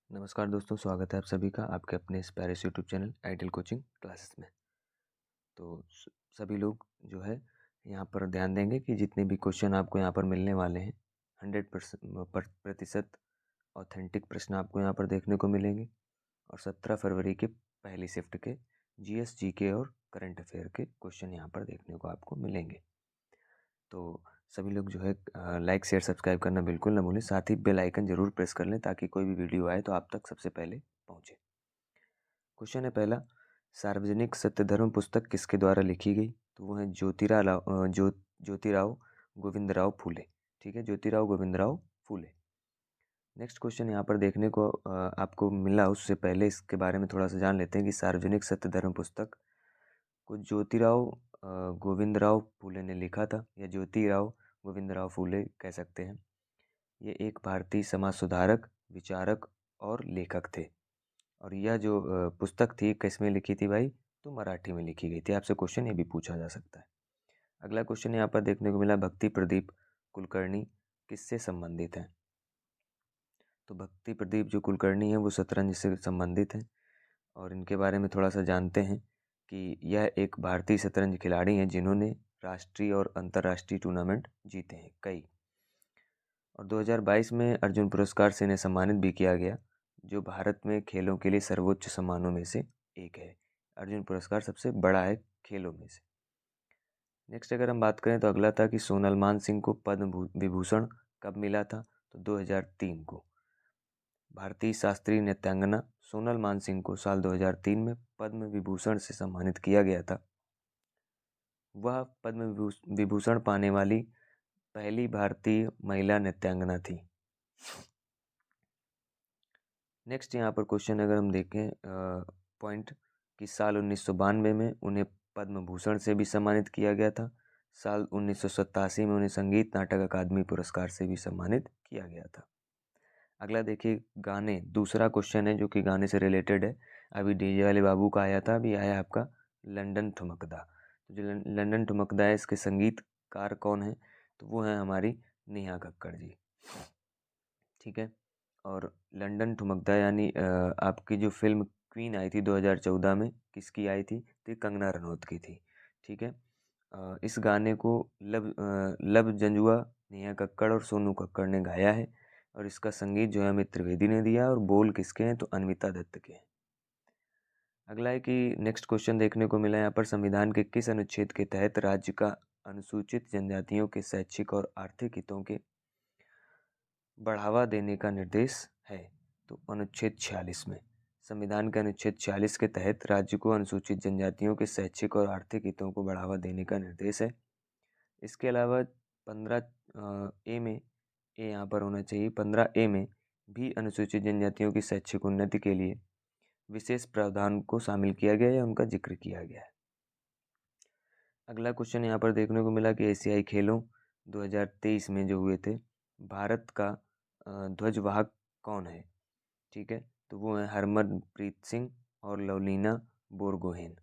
नमस्कार दोस्तों, स्वागत है आप सभी का आपके अपने इस प्यारे से YouTube channel ideal coaching classes में। तो सभी लोग जो है यहाँ पर ध्यान देंगे कि जितने भी क्वेश्चन आपको यहाँ पर मिलने वाले हैं 100% ऑथेंटिक प्रश्न आपको यहाँ पर देखने को मिलेंगे। और 17 फरवरी के पहली शिफ्ट के जीएस, जीके और करंट अफेयर के क्वेश्चन यहाँ पर देखने को आपको मिलेंगे। तो सभी लोग जो है लाइक शेयर सब्सक्राइब करना बिल्कुल ना भूलें, साथ ही बेल आइकन ज़रूर प्रेस कर लें ताकि कोई भी वीडियो आए तो आप तक सबसे पहले पहुँचे। क्वेश्चन है पहला, सार्वजनिक सत्यधर्म पुस्तक किसके द्वारा लिखी गई? तो वो है ज्योतिराव गोविंदराव फूले। ठीक है, ज्योतिराव गोविंदराव फूले। नेक्स्ट क्वेश्चन यहाँ पर देखने को आपको मिला, उससे पहले इसके बारे में थोड़ा सा जान लेते हैं कि सार्वजनिक सत्यधर्म पुस्तक को ज्योतिराव गोविंदराव फूले ने लिखा था, या ज्योतिराव गोविंदराव फूले कह सकते हैं। ये एक भारतीय समाज सुधारक, विचारक और लेखक थे। और यह जो पुस्तक थी किस में लिखी थी भाई? तो मराठी में लिखी गई थी। आपसे क्वेश्चन ये भी पूछा जा सकता है। अगला क्वेश्चन यहाँ पर देखने को मिला, भक्ति प्रदीप कुलकर्णी किससे संबंधित हैं? तो भक्ति प्रदीप जो कुलकर्णी है वो शतरंज से संबंधित हैं। और इनके बारे में थोड़ा सा जानते हैं कि यह एक भारतीय शतरंज खिलाड़ी हैं जिन्होंने राष्ट्रीय और अंतर्राष्ट्रीय टूर्नामेंट जीते हैं कई। और 2022 में अर्जुन पुरस्कार से इन्हें सम्मानित भी किया गया, जो भारत में खेलों के लिए सर्वोच्च सम्मानों में से एक है। अर्जुन पुरस्कार सबसे बड़ा है खेलों में से। नेक्स्ट अगर हम बात करें तो अगला था कि सोनल मान सिंह को पद्म विभूषण कब मिला था? तो 2003 को। भारतीय शास्त्रीय नृत्यांगना सोनल मान सिंह को साल 2003 में पद्म विभूषण से सम्मानित किया गया था। वह पद्म विभूषण पाने वाली पहली भारतीय महिला नृत्यांगना थी। नेक्स्ट यहाँ पर क्वेश्चन अगर हम देखें पॉइंट कि साल 1992 में उन्हें पद्म भूषण से भी सम्मानित किया गया था। साल 1987 में उन्हें संगीत नाटक अकादमी पुरस्कार से भी सम्मानित किया गया था। अगला देखिए गाने, दूसरा क्वेश्चन है जो कि गाने से रिलेटेड है। अभी डीजे वाले बाबू का आया था, अभी आया आपका लंदन ठुमकदा। तो जो लंदन ठुमकदा है इसके संगीतकार कौन है? तो वो है हमारी नेहा कक्कड़ जी। ठीक है, और लंदन ठुमकदा यानी आपकी जो फिल्म क्वीन आई थी 2014 में, किसकी आई थी? तो कंगना रनौत की थी। ठीक है, इस गाने को लब जंजुआ, नेहा कक्कड़ और सोनू कक्कड़ ने गाया है। और इसका संगीत जो है अमित त्रिवेदी ने दिया, और बोल किसके हैं? तो अन्विता दत्त के हैं। अगला है कि नेक्स्ट क्वेश्चन देखने को मिला यहाँ पर, संविधान के किस अनुच्छेद के तहत राज्य का अनुसूचित जनजातियों के शैक्षिक और आर्थिक हितों के बढ़ावा देने का निर्देश है? तो अनुच्छेद 46 में। संविधान के अनुच्छेद 46 के तहत राज्य को अनुसूचित जनजातियों के शैक्षिक और आर्थिक हितों को बढ़ावा देने का निर्देश है। इसके अलावा 15 ए में, ए यहाँ पर होना चाहिए, 15 ए में भी अनुसूचित जनजातियों की शैक्षिक उन्नति के लिए विशेष प्रावधान को शामिल किया गया है, उनका जिक्र किया गया है। अगला क्वेश्चन यहाँ पर देखने को मिला कि एशियाई खेलों 2023 में जो हुए थे, भारत का ध्वजवाहक कौन है? ठीक है, तो वो है हरमनप्रीत सिंह और लवलीना बोरगोहेन।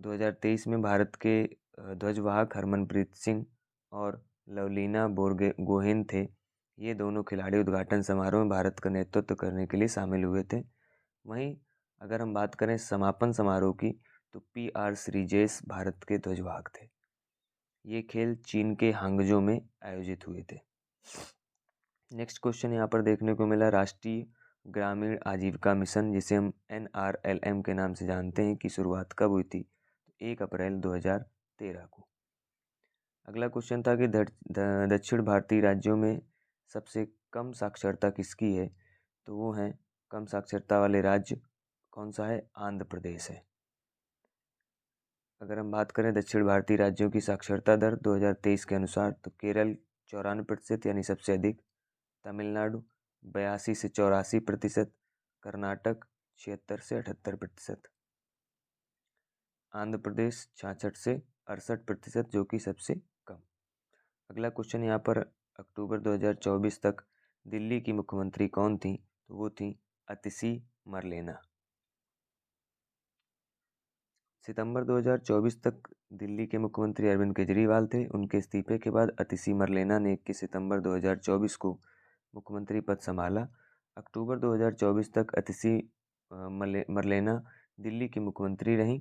2023 में भारत के ध्वजवाहक हरमनप्रीत सिंह और लवलीना बोरगोहेन थे। ये दोनों खिलाड़ी उद्घाटन समारोह में भारत का नेतृत्व करने के लिए शामिल हुए थे। वहीं अगर हम बात करें समापन समारोह की, तो PR श्रीजेश भारत के ध्वजवाहक थे। ये खेल चीन के हांगझो में आयोजित हुए थे। नेक्स्ट क्वेश्चन यहाँ पर देखने को मिला, राष्ट्रीय ग्रामीण आजीविका मिशन जिसे हम NRLM के नाम से जानते हैं, की शुरुआत कब हुई थी? 1 अप्रैल 2013 को। अगला क्वेश्चन था कि दक्षिण भारतीय राज्यों में सबसे कम साक्षरता किसकी है? तो वो है कम साक्षरता वाले राज्य कौन सा है? आंध्र प्रदेश है। अगर हम बात करें दक्षिण भारतीय राज्यों की साक्षरता दर 2023 के अनुसार, तो केरल 94% यानी सबसे अधिक, तमिलनाडु 82 से 84%, कर्नाटक 76 से 78%, आंध्र प्रदेश 66 से 68% जो कि सबसे कम। अगला क्वेश्चन यहाँ पर, अक्टूबर 2024 तक दिल्ली की मुख्यमंत्री कौन थी? तो वो थी अतिशी मरलेना। सितंबर 2024 तक दिल्ली के मुख्यमंत्री अरविंद केजरीवाल थे। उनके इस्तीफे के बाद अतिशी मरलेना ने 21 सितंबर 2024 को मुख्यमंत्री पद संभाला। अक्टूबर 2024 तक अतिशी मरलेना दिल्ली की मुख्यमंत्री रहीं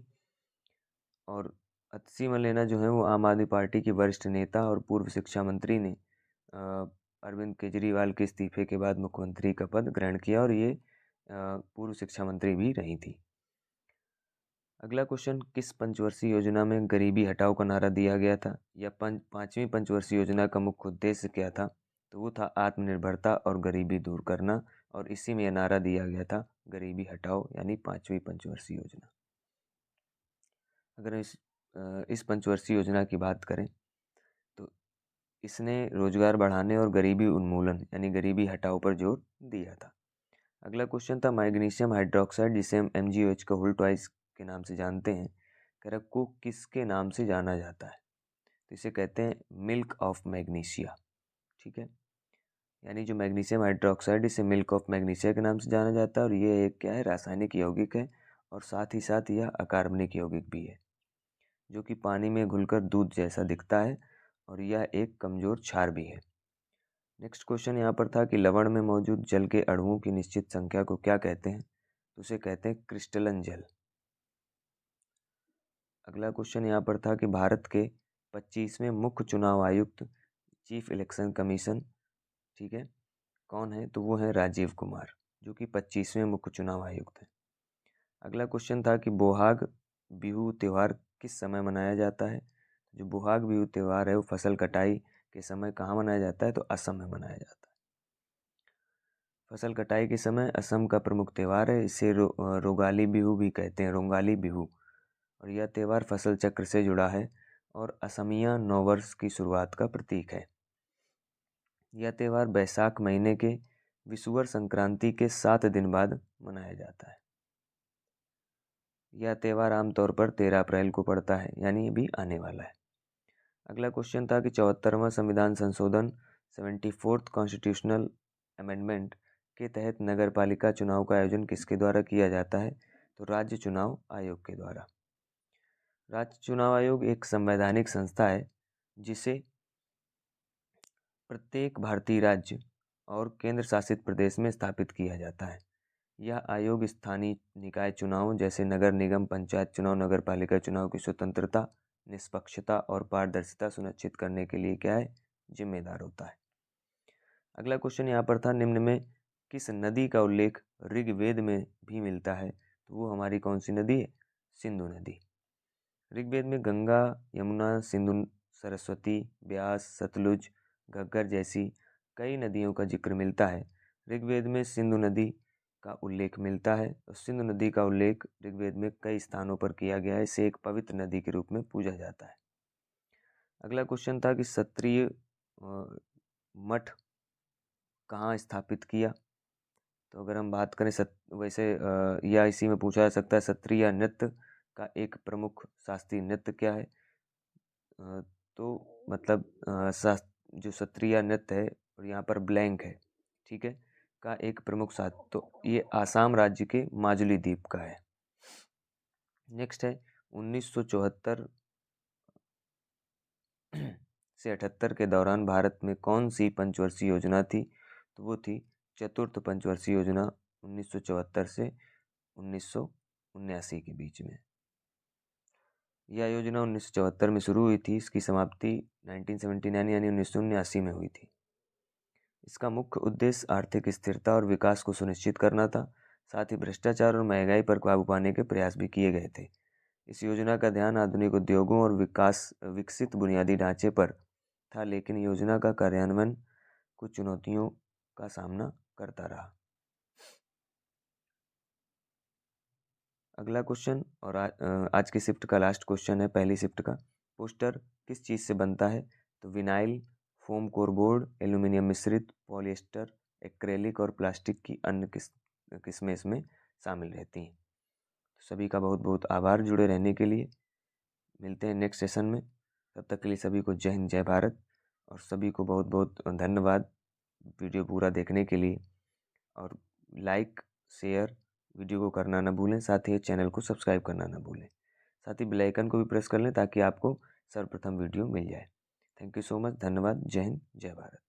और अतिशी मरलेना जो है वो आम आदमी पार्टी की वरिष्ठ नेता और पूर्व शिक्षा मंत्री ने अरविंद केजरीवाल के इस्तीफे के बाद मुख्यमंत्री का पद ग्रहण किया और ये पूर्व शिक्षा मंत्री भी रही थी। अगला क्वेश्चन, किस पंचवर्षीय योजना में गरीबी हटाओ का नारा दिया गया था या पांचवी पंचवर्षीय योजना का मुख्य उद्देश्य क्या था? तो वो था आत्मनिर्भरता और गरीबी दूर करना और इसी में यह नारा दिया गया था, गरीबी हटाओ, यानी पांचवी पंचवर्षीय योजना। अगर इस पंचवर्षीय योजना की बात करें तो इसने रोजगार बढ़ाने और गरीबी उन्मूलन यानी गरीबी हटाओ पर जोर दिया था। अगला क्वेश्चन था, मैग्नीशियम हाइड्रोक्साइड जिसे हम MgOH का होल ट्वाइस के नाम से जानते हैं, को किसके नाम से जाना जाता है? तो इसे कहते हैं मिल्क ऑफ मैग्नीशिया। ठीक है, यानी जो मैग्नीशियम हाइड्रोक्साइड इसे मिल्क ऑफ मैग्नीशिया के नाम से जाना जाता है और ये एक क्या है, रासायनिक यौगिक है और साथ ही साथ यह अकार्बनिक यौगिक भी है जो कि पानी में घुलकर दूध जैसा दिखता है और यह एक कमजोर क्षार भी है। नेक्स्ट क्वेश्चन यहाँ पर था कि लवण में मौजूद जल के अणुओं की निश्चित संख्या को क्या कहते हैं? तो उसे कहते हैं क्रिस्टलन जल। अगला क्वेश्चन यहाँ पर था कि भारत के 25वें मुख्य चुनाव आयुक्त चीफ इलेक्शन कमीशन, ठीक है, कौन है? तो वो है राजीव कुमार, जो कि 25वें मुख्य चुनाव आयुक्त है। अगला क्वेश्चन था कि बोहाग बिहू त्यौहार किस समय मनाया जाता है? जो बोहाग बिहू त्यौहार है वो फसल कटाई के समय कहाँ मनाया जाता है? तो असम में मनाया जाता है। फसल कटाई के समय असम का प्रमुख त्यौहार है, इसे रोगाली बिहू भी कहते हैं, रोंगाली बिहू, और यह त्यौहार फसल चक्र से जुड़ा है और असमिया नववर्ष की शुरुआत का प्रतीक है। यह त्यौहार बैसाख महीने के विषुवर संक्रांति के 7 दिन बाद मनाया जाता है। यह त्यौहार आमतौर पर 13 अप्रैल को पड़ता है, यानी ये भी आने वाला है। अगला क्वेश्चन था कि 74वां संविधान संशोधन 74th कॉन्स्टिट्यूशनल अमेंडमेंट के तहत नगर पालिका चुनाव का आयोजन किसके द्वारा किया जाता है? तो राज्य चुनाव आयोग के द्वारा। राज्य चुनाव आयोग एक संवैधानिक संस्था है जिसे प्रत्येक भारतीय राज्य और केंद्र शासित प्रदेश में स्थापित किया जाता है। यह आयोग स्थानीय निकाय चुनाव जैसे नगर निगम, पंचायत चुनाव, नगर पालिका चुनाव की स्वतंत्रता, निष्पक्षता और पारदर्शिता सुनिश्चित करने के लिए क्या है, जिम्मेदार होता है। अगला क्वेश्चन यहाँ पर था, निम्न में किस नदी का उल्लेख ऋग्वेद में भी मिलता है? तो वो हमारी कौन सी नदी है? सिंधु नदी। ऋग्वेद में गंगा, यमुना, सिंधु, सरस्वती, ब्यास, सतलुज, घग्गर जैसी कई नदियों का जिक्र मिलता है। ऋग्वेद में सिंधु नदी का उल्लेख मिलता है और सिंधु नदी का उल्लेख ऋग्वेद में कई स्थानों पर किया गया है। इसे एक पवित्र नदी के रूप में पूजा जाता है। अगला क्वेश्चन था कि क्षत्रिय मठ कहाँ स्थापित किया? तो अगर हम बात करें वैसे या इसी में पूछा जा सकता है क्षत्रिय नृत्य का एक प्रमुख शास्त्रीय नृत्य क्या है? तो मतलब जो क्षत्रिय नृत्य है और यहाँ पर ब्लैंक है, ठीक है, का एक प्रमुख शास्त्र, तो ये आसाम राज्य के माजुली द्वीप का है। नेक्स्ट है 1974 से 78 के दौरान भारत में कौन सी पंचवर्षीय योजना थी? तो वो थी चतुर्थ पंचवर्षीय योजना 1974 से 1979 के बीच में। यह योजना 1974 में शुरू हुई थी, इसकी समाप्ति 1979 यानी 1979 में हुई थी। इसका मुख्य उद्देश्य आर्थिक स्थिरता और विकास को सुनिश्चित करना था, साथ ही भ्रष्टाचार और महंगाई पर काबू पाने के प्रयास भी किए गए थे। इस योजना का ध्यान आधुनिक उद्योगों और विकसित बुनियादी ढांचे पर था, लेकिन योजना का कार्यान्वयन कुछ चुनौतियों का सामना करता रहा। अगला क्वेश्चन और आज की शिफ्ट का लास्ट क्वेश्चन है, पहली शिफ्ट का। पोस्टर किस चीज़ से बनता है? तो vinyl, foam core board, aluminium मिश्रित, पॉलिएस्टर, एक्रेलिक और प्लास्टिक की अन्य किस्में इसमें शामिल रहती हैं। सभी का बहुत बहुत आभार जुड़े रहने के लिए। मिलते हैं नेक्स्ट सेशन में, तब तक के लिए सभी को जय हिंद, जय भारत, और सभी को बहुत बहुत धन्यवाद वीडियो पूरा देखने के लिए। और लाइक शेयर वीडियो को करना ना भूलें, साथ ही चैनल को सब्सक्राइब करना ना भूलें, साथ ही बेल आइकन को भी प्रेस कर लें ताकि आपको सर्वप्रथम वीडियो मिल जाए। थैंक यू सो मच, धन्यवाद, जय हिंद, जय भारत।